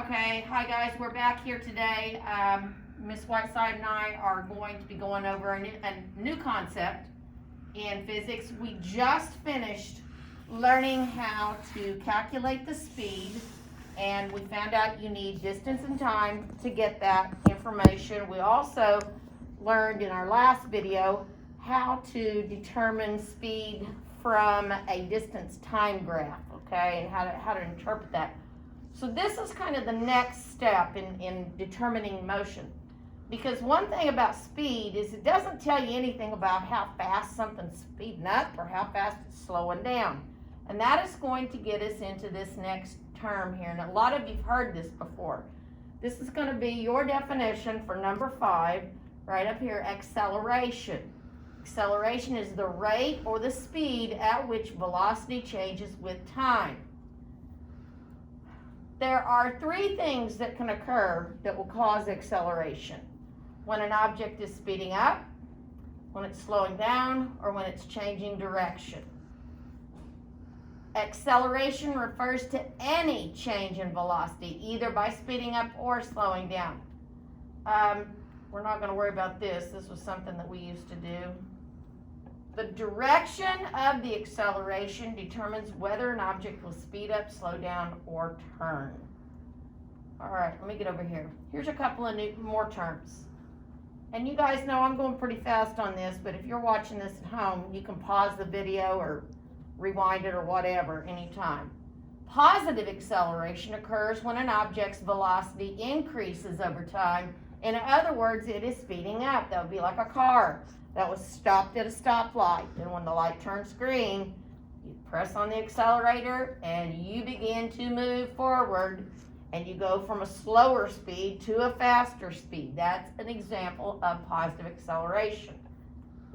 Okay, hi guys, we're back here today. Miss Whiteside and I are going to be going over a new concept in physics. We just finished learning how to calculate the speed, and we found out you need distance and time to get that information. We also learned in our last video how to determine speed from a distance time graph, okay, and how to interpret that. So this is kind of the next step in determining motion. Because one thing about speed is it doesn't tell you anything about how fast something's speeding up or how fast it's slowing down. And that is going to get us into this next term here. And a lot of you've heard this before. This is going to be your definition for number 5, right up here, acceleration. Acceleration is the rate or the speed at which velocity changes with time. There are 3 things that can occur that will cause acceleration. When an object is speeding up, when it's slowing down, or when it's changing direction. Acceleration refers to any change in velocity, either by speeding up or slowing down. We're not going to worry about this. This was something that we used to do. The direction of the acceleration determines whether an object will speed up, slow down, or turn. All right, let me get over here. Here's a couple of more terms. And you guys know I'm going pretty fast on this, but if you're watching this at home, you can pause the video or rewind it or whatever anytime. Positive acceleration occurs when an object's velocity increases over time. In other words, it is speeding up. That would be like a car that was stopped at a stoplight. And when the light turns green, you press on the accelerator and you begin to move forward, and you go from a slower speed to a faster speed. That's an example of positive acceleration.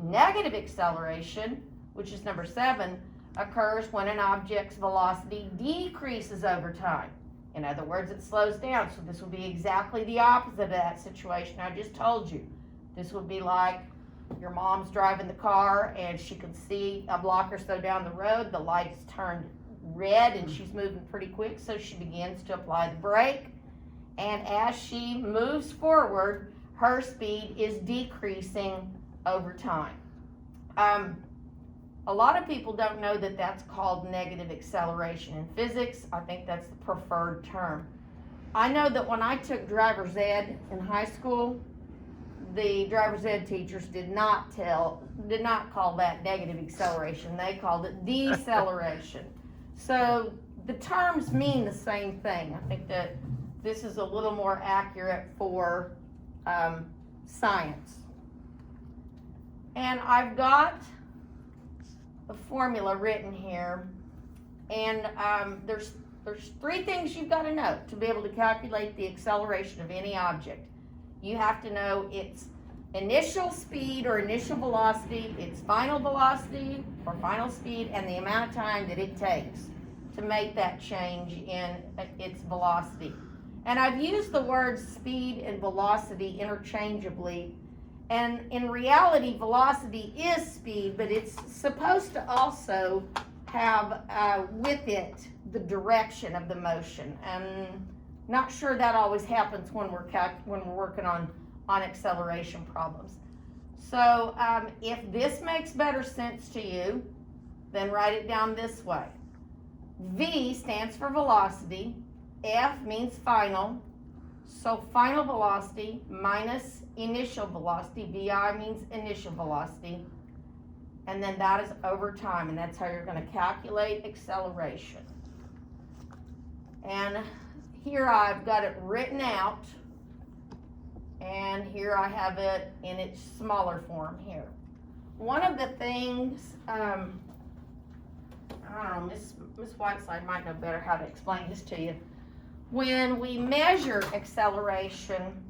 Negative acceleration, which is number 7, occurs when an object's velocity decreases over time. In other words, it slows down. So this would be exactly the opposite of that situation I just told you. This would be like your mom's driving the car and she can see a block or so down the road, the light's turned red and she's moving pretty quick, so she begins to apply the brake, and as she moves forward, her speed is decreasing over time. A lot of people don't know that that's called negative acceleration in physics. I think that's the preferred term. I know that when I took driver's ed in high school, the driver's ed teachers did not call that negative acceleration. They called it deceleration. So the terms mean the same thing. I think that this is a little more accurate for science. And I've got the formula written here, and there's 3 things you've got to know to be able to calculate the acceleration of any object. You have to know its initial speed or initial velocity, its final velocity or final speed, and the amount of time that it takes to make that change in its velocity. And I've used the words speed and velocity interchangeably, and in reality, velocity is speed, but it's supposed to also have with it the direction of the motion. And not sure that always happens when we're working on acceleration problems. So if this makes better sense to you, then write it down this way. V stands for velocity, F means final, so final velocity minus initial velocity, VI means initial velocity, and then that is over time, and that's how you're going to calculate acceleration. And here I've got it written out, and here I have it in its smaller form here. One of the things, I don't know, Miss Whiteside might know better how to explain this to you. When we measure acceleration,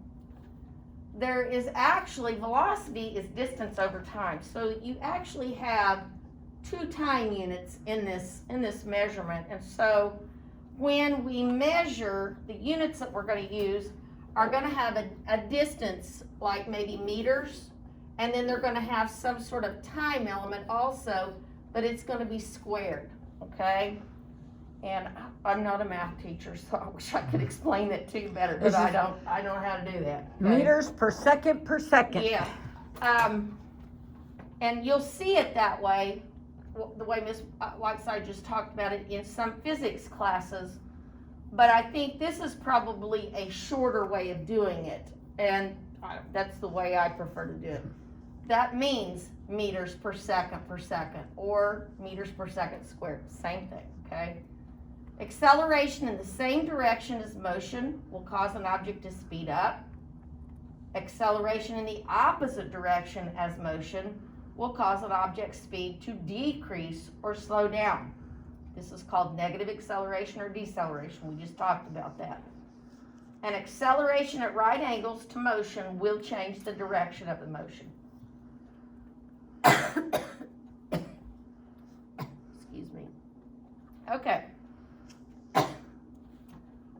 there is actually, velocity is distance over time. So you actually have 2 time units in this measurement. And so when we measure, the units that we're going to use are going to have a distance, like maybe meters, and then they're going to have some sort of time element also, but it's going to be squared, okay? And I'm not a math teacher, so I wish I could explain it to you better, but I don't know how to do that. Okay? Meters per second per second. Yeah. And you'll see it that way, the way Ms. Whiteside just talked about it in some physics classes. But I think this is probably a shorter way of doing it. And that's the way I prefer to do it. That means meters per second or meters per second squared. Same thing, okay? Acceleration in the same direction as motion will cause an object to speed up. Acceleration in the opposite direction as motion will cause an object's speed to decrease or slow down. This is called negative acceleration or deceleration. We just talked about that. An acceleration at right angles to motion will change the direction of the motion. Excuse me. Okay.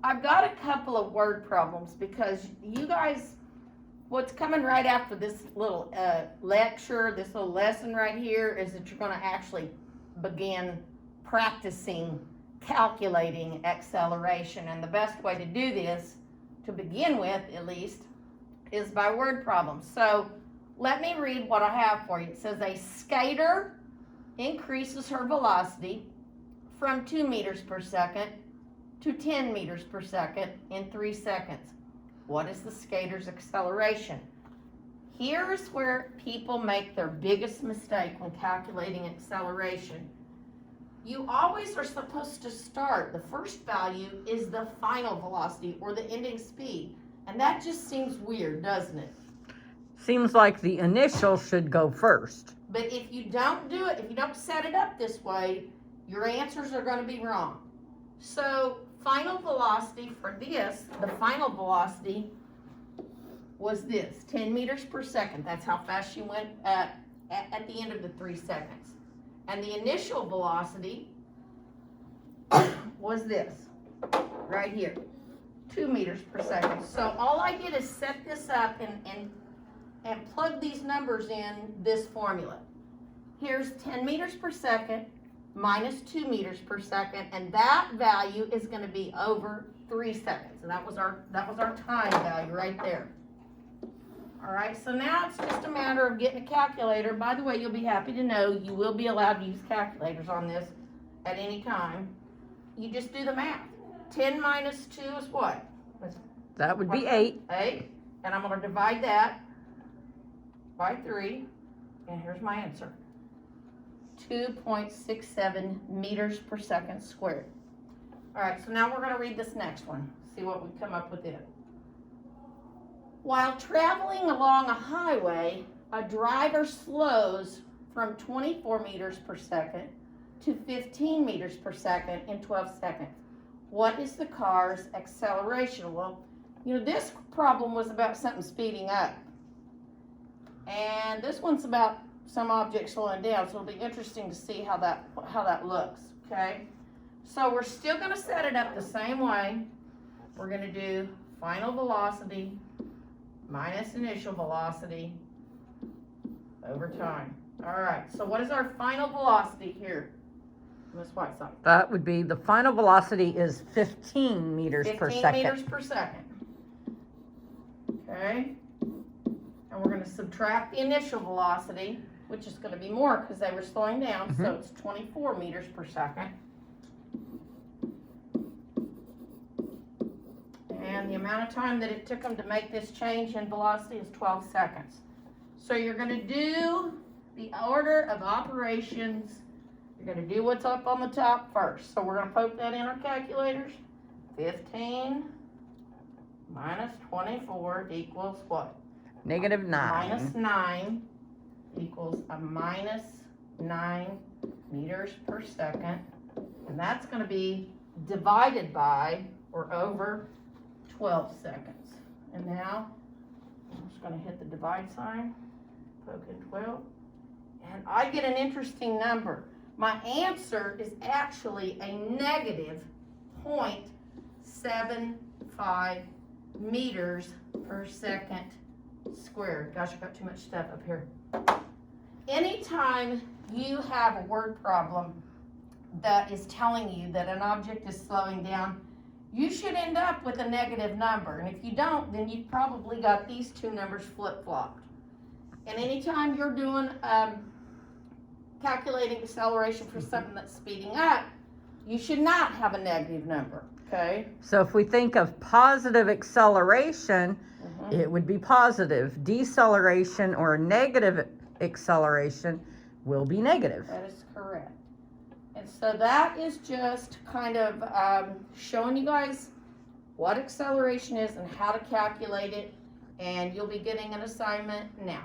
I've got a couple of word problems because you guys, what's coming right after this little lecture, this little lesson right here, is that you're going to actually begin practicing calculating acceleration. And the best way to do this, to begin with at least, is by word problems. So let me read what I have for you. It says a skater increases her velocity from 2 meters per second to 10 meters per second in 3 seconds. What is the skater's acceleration? Here's where people make their biggest mistake when calculating acceleration. You always are supposed to start, the first value is the final velocity or the ending speed. And that just seems weird, doesn't it? Seems like the initial should go first. But if you don't do it, if you don't set it up this way, your answers are going to be wrong. So final velocity for this, the final velocity was this, 10 meters per second. That's how fast she went at the end of the 3 seconds. And the initial velocity was this, right here, 2 meters per second. So all I did is set this up and plug these numbers in this formula. Here's 10 meters per second minus 2 meters per second, and that value is going to be over 3 seconds. And that was our time value right there. All right, so now it's just a matter of getting a calculator. By the way, you'll be happy to know you will be allowed to use calculators on this at any time. You just do the math. 10 minus 2 is what? That would be 8. 8. And I'm going to divide that by 3. And here's my answer. 2.67 meters per second squared. All right, so now we're going to read this next one. See what we come up with it. While traveling along a highway, a driver slows from 24 meters per second to 15 meters per second in 12 seconds. What is the car's acceleration? Well, you know, this problem was about something speeding up. And this one's about some object slowing down, so it'll be interesting to see how that looks, okay? So we're still going to set it up the same way. We're going to do final velocity minus initial velocity over time. All right, so what is our final velocity here, Ms. Whiteside? That would be, the final velocity is 15 meters per second. 15 meters per second. Okay, and we're going to subtract the initial velocity, which is going to be more because they were slowing down, so it's 24 meters per second. And the amount of time that it took them to make this change in velocity is 12 seconds. So you're going to do the order of operations. You're going to do what's up on the top first. So we're going to poke that in our calculators. 15 minus 24 equals what? -9. Minus 9 equals a minus 9 meters per second. And that's going to be divided by or over 12 seconds. And now I'm just going to hit the divide sign, poke in 12, and I get an interesting number. My answer is actually a negative 0.75 meters per second squared. Gosh, I've got too much stuff up here. Anytime you have a word problem that is telling you that an object is slowing down, you should end up with a negative number. And if you don't, then you've probably got these two numbers flip-flopped. And anytime you're doing calculating acceleration for something that's speeding up, you should not have a negative number, okay? So if we think of positive acceleration, it would be positive. Deceleration or negative acceleration will be negative. That is correct. And so that is just kind of showing you guys what acceleration is and how to calculate it. And you'll be getting an assignment now.